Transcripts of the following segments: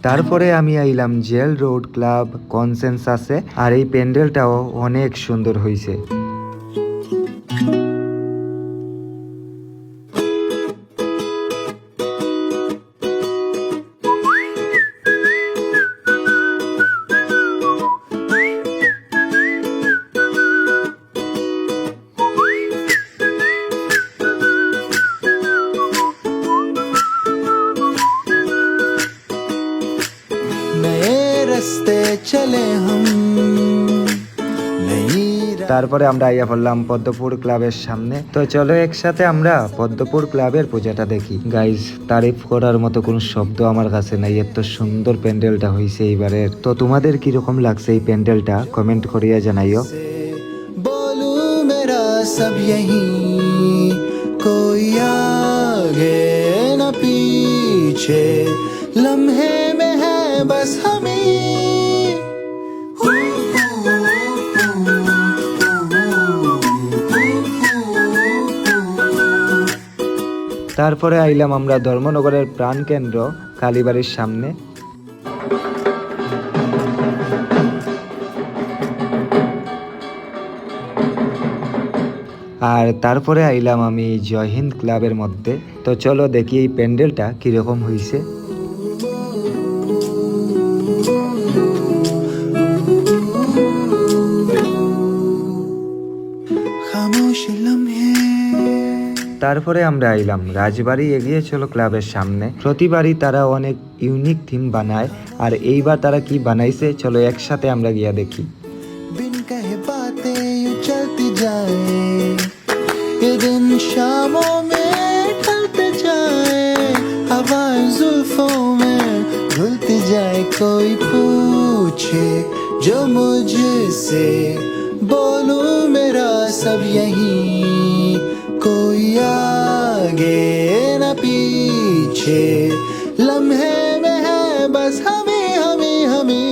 তারপরে আমি আইলাম জেল রোড ক্লাব কনসেনসাসে, আর এই প্যান্ডেলটাও অনেক সুন্দর হয়েছে। তারপরে আমরা আইয়া পড়লাম পদ্মপুর ক্লাবের সামনে। তো চলো একসাথে আমরা পদ্মপুর ক্লাবের পূজাটা দেখি। গাইজ, তারিফ করার মতো কোনো শব্দ আমার কাছে নাই, এত সুন্দর প্যান্ডেলটা হয়েছে এইবারের। তো তোমাদের কিরকম লাগছে এই প্যান্ডেলটা কমেন্ট করিয়া জানাইও। बोलू मेरा सब यही, कोई आगे न पीछे, लम्हे में है बस हमें। তারপরে আইলাম আমরা ধর্মনগরের প্রাণকেন্দ্র কালীবাড়ির সামনে। আর তারপরে আইলাম আমি জয়হিন্দ ক্লাবের মধ্যে। তো চলো দেখি এই প্যান্ডেলটা কিরকম হয়েছে। তারপরে আমরা আইলাম রাজবাড়ি এগিয়ে চলো ক্লাবের সামনে। প্রতিবারই তারা অনেক ইউনিক থিম বানায়, আর এইবার তারা কি বানাইছে চলো একসাথে আমরা গিয়া দেখি। बिन कहे बातें यूं चलती जाए, ये दिन शामों में ढलते जाए, हवाएं जुल्फों में घुलती जाए। कोई पूछे जो मुझसे, बोलूं मेरा सब यही, कोई आगे न पीछे, लम्हे में है बस हमें हमें हमें।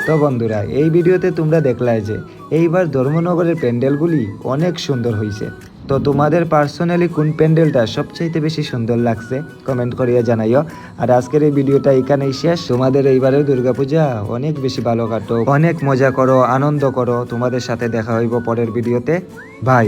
তো বন্ধুরা, এই ভিডিওতে তোমরা দেখলাই যে এইবার ধর্মনগরের প্যান্ডেলগুলি অনেক সুন্দর হয়েছে। তো তোমাদের পার্সোনালি কোন প্যান্ডেলটা সবচাইতে বেশি সুন্দর লাগছে কমেন্ট করিয়া জানাইও। আর আজকের এই ভিডিওটা এখানেই শেষ। তোমাদের এইবারের দুর্গাপূজা অনেক বেশি ভালো কাটো, অনেক মজা করো, আনন্দ করো। তোমাদের সাথে দেখা হইব পরের ভিডিওতে। বাই।